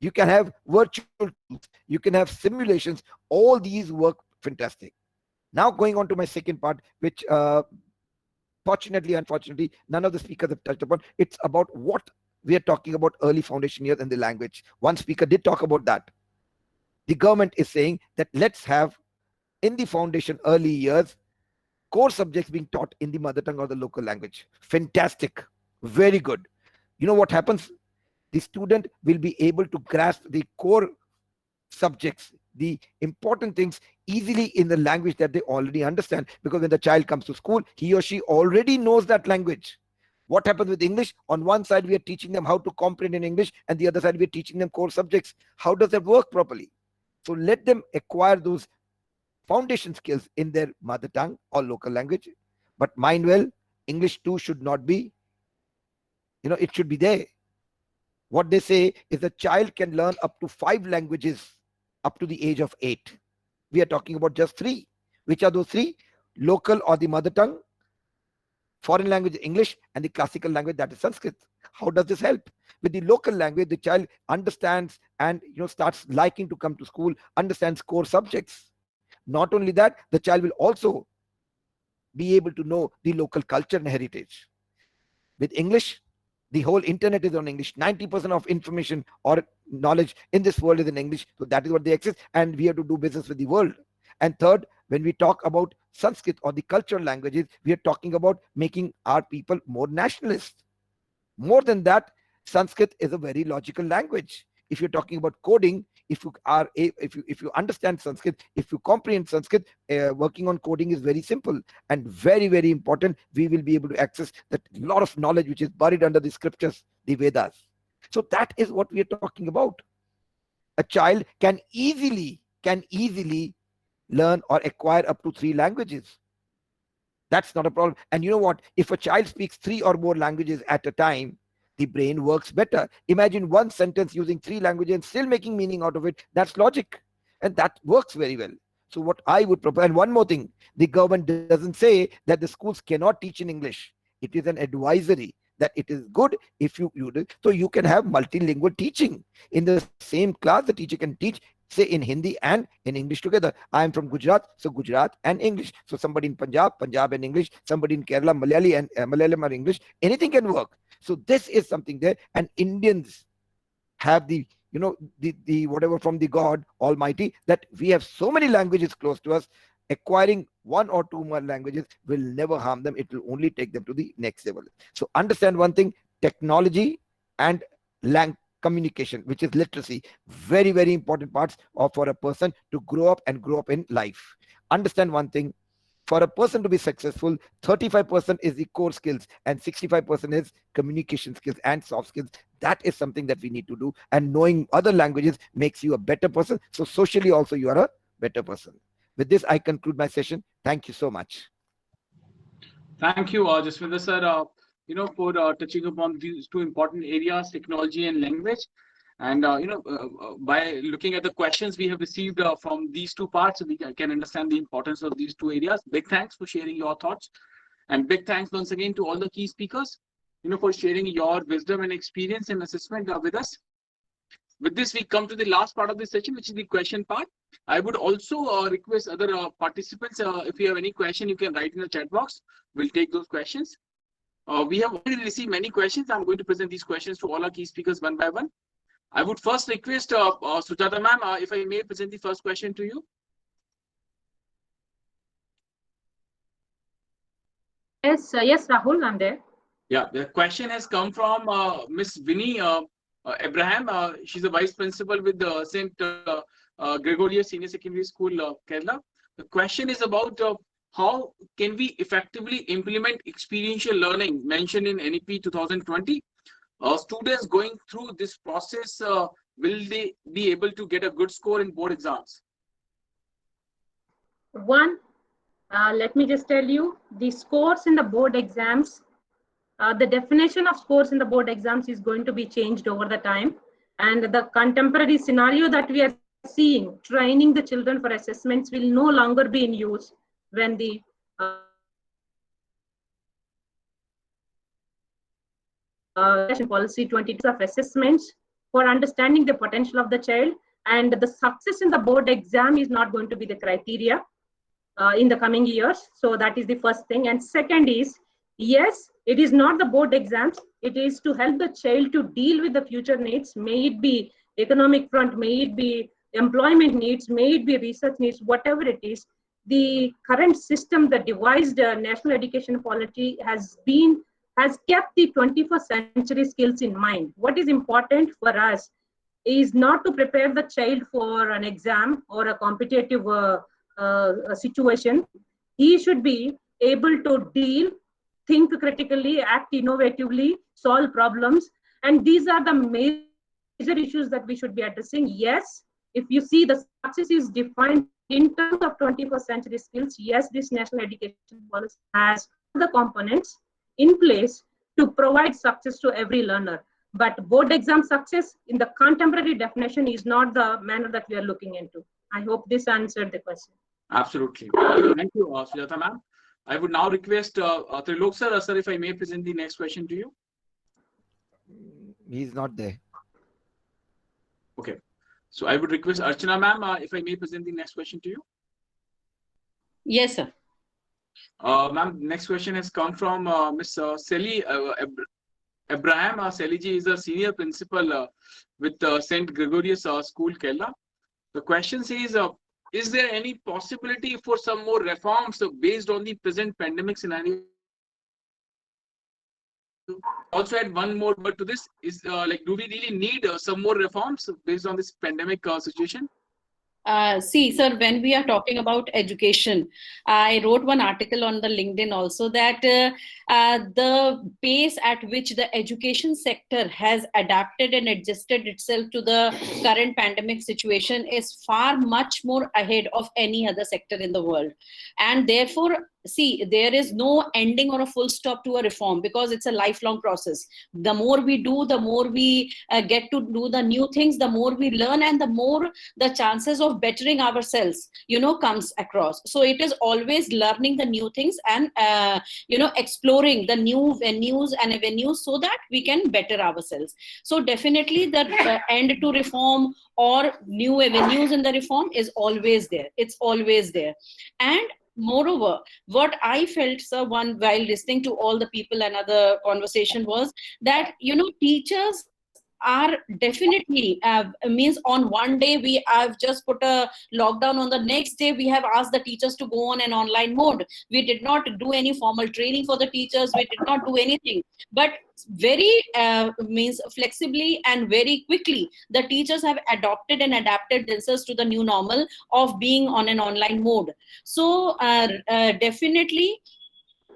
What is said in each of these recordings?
You can have virtual tools, you can have simulations. All these work fantastic. Now going on to my second part, which fortunately, unfortunately, none of the speakers have touched upon. It's about what we are talking about, early foundation years and the language. One speaker did talk about that. The government is saying that let's have in the foundation early years core subjects being taught in the mother tongue or the local language. Fantastic. Very good. You know what happens? The student will be able to grasp the core subjects, the important things easily in the language that they already understand. Because when the child comes to school, he or she already knows that language. What happens with English? On one side, we are teaching them how to comprehend in English, and the other side, we are teaching them core subjects. How does that work properly? So let them acquire those foundation skills in their mother tongue or local language. But mind well, English too should not be, it should be there. What they say is a child can learn up to 5 languages up to the age of 8. We are talking about just 3. Which are those 3? Local or the mother tongue, foreign language English, and the classical language, that is Sanskrit. How does this help? With the local language, the child understands and starts liking to come to school, understands core subjects. Not only that, the child will also be able to know the local culture and heritage. With English, the whole internet is on English. 90% of information or knowledge in this world is in English. So that is what they access, and we have to do business with the world. And third, when we talk about Sanskrit or the cultural languages, we are talking about making our people more nationalist. More than that, Sanskrit is a very logical language. If you're talking about coding, if you understand Sanskrit, if you comprehend Sanskrit, working on coding is very simple and very, very important. We will be able to access that lot of knowledge which is buried under the scriptures, the Vedas. So that is what we are talking about. A child can easily learn or acquire up to 3 languages. That's not a problem. And you know what? If a child speaks 3 or more languages at a time, the brain works better. Imagine one sentence using 3 languages and still making meaning out of it. That's logic. And that works very well. So, what I would propose, and one more thing, the government doesn't say that the schools cannot teach in English. It is an advisory that it is good if you do. So, you can have multilingual teaching. In the same class, the teacher can teach say in Hindi and in English together. I am from Gujarat, so Gujarat and English. So somebody in Punjab, Punjab and English. Somebody in Kerala, Malayali and Malayalam or English. Anything can work. So this is something there, and Indians have the whatever from the God Almighty, that we have so many languages close to us. Acquiring 1 or 2 more languages will never harm them. It will only take them to the next level. So understand one thing: technology and communication, which is literacy, very, very important parts of for a person to grow up in life. Understand one thing: for a person to be successful, 35% is the core skills and 65% is communication skills and soft skills. That is something that we need to do, and knowing other languages makes you a better person. So socially also you are a better person. With this, I conclude my session. Thank you so much. Thank you, Jaswinder sir, for touching upon these two important areas, technology and language. And by looking at the questions we have received from these two parts, we can understand the importance of these two areas. Big thanks for sharing your thoughts, and big thanks once again to all the key speakers, for sharing your wisdom and experience in assessment with us. With this, we come to the last part of the session, which is the question part. I would also request other participants, if you have any question, you can write in the chat box. We'll take those questions. We have already received many questions. I'm going to present these questions to all our key speakers one by one. I would first request Sujata ma'am, if I may present the first question to you. Yes, Rahul, I'm there. Yeah, the question has come from Miss Vinny Abraham. She's a vice principal with the St. Gregorius Senior Secondary School, Kerala. The question is about how can we effectively implement experiential learning mentioned in NEP 2020? Students going through this process, will they be able to get a good score in board exams? One, let me just tell you, the scores in the board exams, the definition of scores in the board exams is going to be changed over the time. And the contemporary scenario that we are seeing, training the children for assessments, will no longer be in use when the policy 22 of assessments for understanding the potential of the child, and the success in the board exam is not going to be the criteria in the coming years. So that is the first thing. And second is, yes, it is not the board exams. It is to help the child to deal with the future needs, may it be economic front, may it be employment needs, may it be research needs, whatever it is. The current system, the devised national education policy has kept the 21st century skills in mind. What is important for us is not to prepare the child for an exam or a competitive situation. He should be able to deal, think critically, act innovatively, solve problems. And these are the major issues that we should be addressing. Yes, if you see the success is defined in terms of 21st century skills, yes, this national education policy has the components in place to provide success to every learner. But board exam success in the contemporary definition is not the manner that we are looking into. I hope this answered the question. Absolutely. Thank you, Sujata ma'am. I would now request Trilok sir, sir, if I may present the next question to you. He's not there. Okay. So I would request Archana ma'am, if I may present the next question to you. Yes, sir. Ma'am, next question has come from Miss Sally Abraham. Sally ji is a senior principal with St. Gregorius School, Kerala. The question says, is there any possibility for some more reforms based on the present pandemic scenario? Also add one more word to this, is like, do we really need some more reforms based on this pandemic situation? See, sir, when we are talking about education, I wrote one article on the LinkedIn also that the pace at which the education sector has adapted and adjusted itself to the current pandemic situation is far much more ahead of any other sector in the world. And therefore, see, there is no ending or a full stop to a reform because it's a lifelong process. The more we do, the more we get to do the new things, the more we learn, and the more the chances of bettering ourselves, comes across. So it is always learning the new things and, exploring the new venues and avenues so that we can better ourselves. So definitely the end to reform or new avenues in the reform is always there. It's always there. And moreover, what I felt, sir, while listening to all the people and other conversation was that, teachers are definitely means on one day we have just put a lockdown, on the next day we have asked the teachers to go on an online mode. We did not do any formal training for the teachers. We did not do anything, but very means flexibly and very quickly the teachers have adopted and adapted themselves to the new normal of being on an online mode. So definitely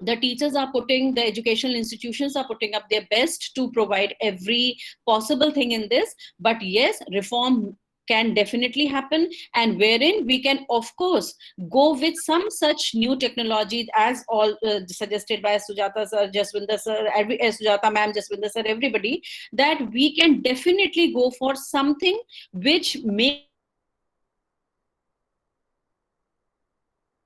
the teachers are the educational institutions are putting up their best to provide every possible thing in this. But yes, reform can definitely happen, and wherein we can of course go with some such new technology as all suggested by Sujata sir, Jaswinder sir, Sujata ma'am, Jaswinder sir, everybody, that we can definitely go for something which may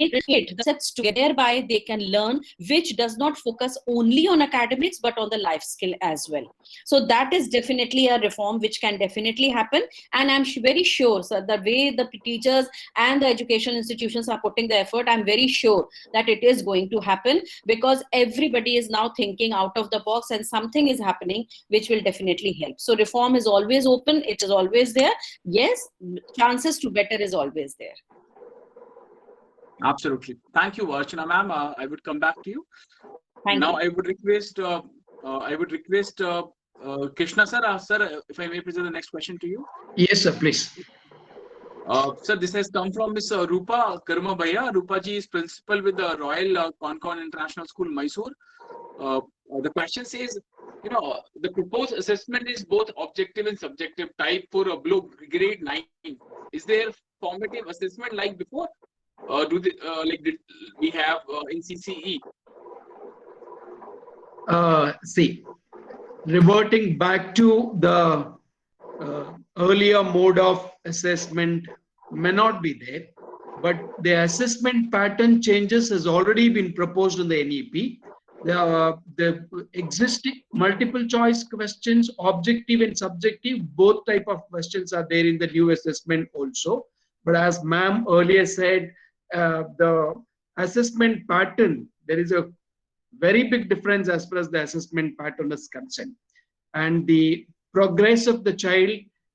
the concepts together, thereby they can learn, which does not focus only on academics but on the life skill as well. So that is definitely a reform which can definitely happen, and I'm very sure, sir, the way the teachers and the educational institutions are putting the effort, I'm very sure that it is going to happen, because everybody is now thinking out of the box and something is happening which will definitely help. So reform is always open, it is always there. Yes, chances to better is always there. Absolutely. Thank you, Archana ma'am. I would come back to you. Thank Now you. I would request Krishna sir. Sir, if I may present the next question to you. Yes, sir, please. Sir, this has come from Miss Rupa Karmabhaiya. Rupa ji is principal with the Royal Concon International School, Mysore. The question says, the proposed assessment is both objective and subjective type for a below grade 9. Is there formative assessment like before? Did we have in CCE? See, reverting back to the earlier mode of assessment may not be there, but the assessment pattern changes has already been proposed in the NEP, the existing multiple choice questions, objective and subjective, both type of questions are there in the new assessment also. But as ma'am earlier said, the assessment pattern, there is a very big difference as far as the assessment pattern is concerned. And the progress of the child,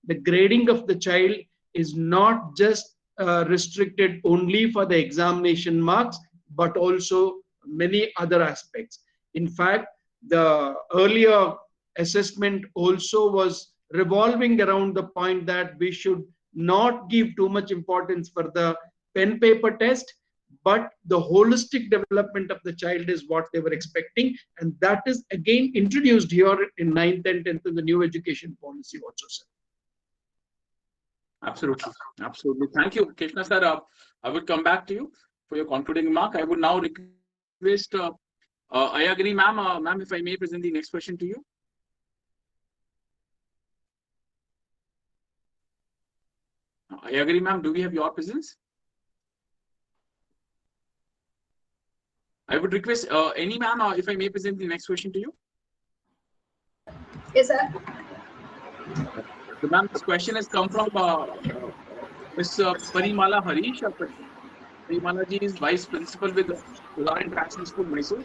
the grading of the child is not just restricted only for the examination marks, but also many other aspects. In fact, the earlier assessment also was revolving around the point that we should not give too much importance for the pen paper test, but the holistic development of the child is what they were expecting, and that is again introduced here in 9th and 10th in the new education policy also, sir. Absolutely. Absolutely. Thank you, Krishna sir. I will come back to you for your concluding remark. I would now request I agree, ma'am. Ma'am, if I may present the next question to you. I agree, ma'am. Do we have your presence? I would request any ma'am, if I may present the next question to you. Yes, sir. So, ma'am, this question has come from Ms. Parimala Harish. Parimala ji is vice principal with Law International School, Mysore.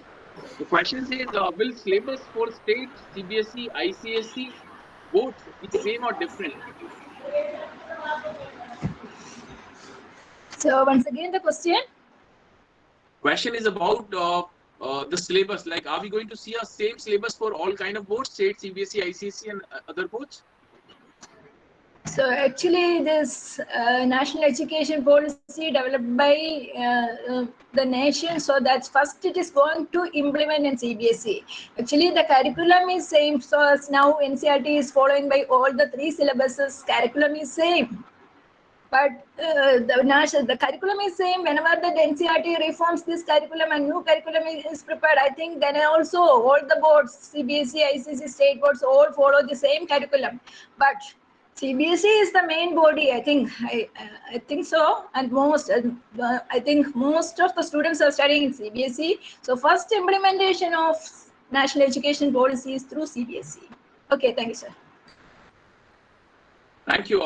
The question says, will syllabus for state, CBSE, ICSE, both be same or different? So once again, the question. Question is about the syllabus. Like, are we going to see a same syllabus for all kind of boards, state, CBSE, ICSE, and other boards? So actually, this national education policy developed by the nation. So that's first it is going to implement in CBSE. Actually, the curriculum is same. So as now NCERT is following by all the 3 syllabuses. Curriculum is same. But the curriculum is same. Whenever the NCERT reforms this curriculum and new curriculum is prepared, I think then also all the boards, CBSE, ICSE, state boards, all follow the same curriculum. But CBSE is the main body. I think so, and I think most of the students are studying in CBSE. So first implementation of national education policy is through CBSE. Okay, thank you, sir. Thank you,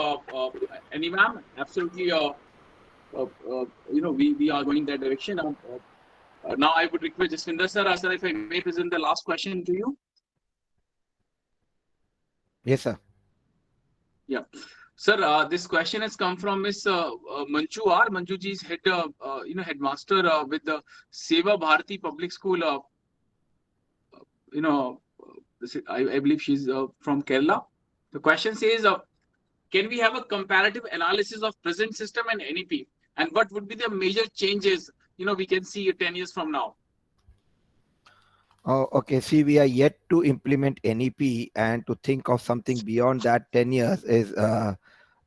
Annie ma'am. Absolutely. We are going that direction. Now I would request Jaswinder sir, sir, if I may present the last question to you. Yes, sir. Yeah, sir. This question has come from Miss Manju R. Manju ji is headmaster with the Seva Bharati Public School. I believe she's from Kerala. The question says, can we have a comparative analysis of present system and NEP, and what would be the major changes we can see 10 years from now? Oh, okay. See, we are yet to implement NEP, and to think of something beyond that 10 years is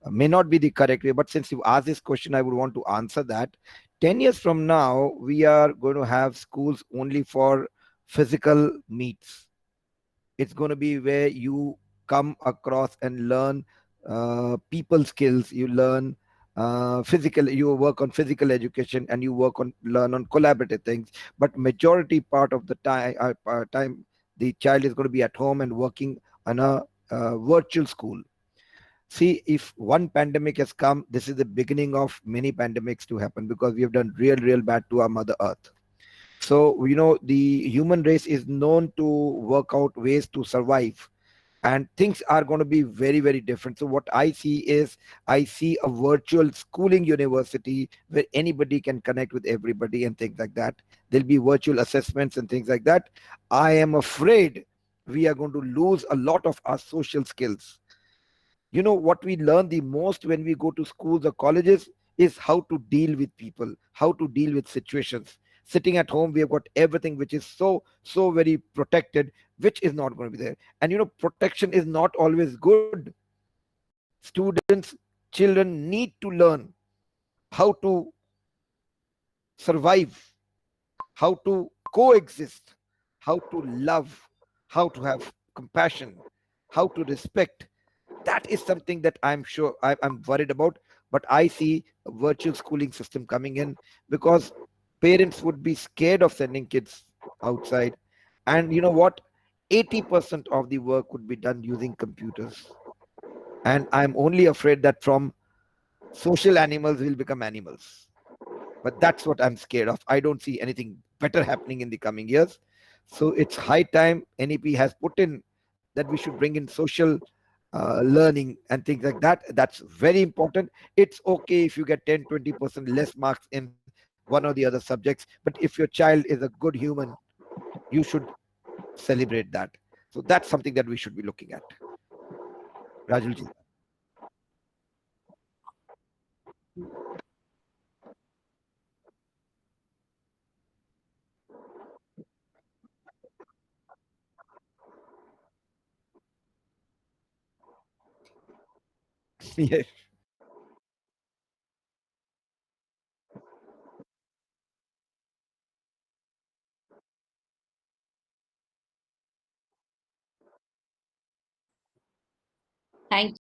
may not be the correct way. But since you asked this question, I would want to answer that. 10 years from now, we are going to have schools only for physical meets. It's going to be where you come across and learn people skills. You learn physical, you work on physical education, and you learn on collaborative things. But majority part of the time the child is going to be at home and working on a virtual school. See, if one pandemic has come, this is the beginning of many pandemics to happen, because we have done real bad to our mother earth. So the human race is known to work out ways to survive, and things are going to be very different. So what I see is, I see a virtual schooling university where anybody can connect with everybody and things like that. There'll be virtual assessments and things like that. I am afraid we are going to lose a lot of our social skills. What we learn the most when we go to schools or colleges is how to deal with people, how to deal with situations. Sitting at home, we have got everything which is so very protected, which is not going to be there. And protection is not always good. Students, children need to learn how to survive, how to coexist, how to love, how to have compassion, how to respect. That is something that I'm sure I'm worried about. But I see a virtual schooling system coming in, because parents would be scared of sending kids outside. And you know what? 80% of the work could be done using computers. And I'm only afraid that from social animals will become animals. But that's what I'm scared of. I don't see anything better happening in the coming years. So it's high time NEP has put in that we should bring in social learning and things like that. That's very important. It's okay if you get 10-20% less marks in one or the other subjects, but if your child is a good human, you should celebrate that. So that's something that we should be looking at. Rajulji. Yes. Thank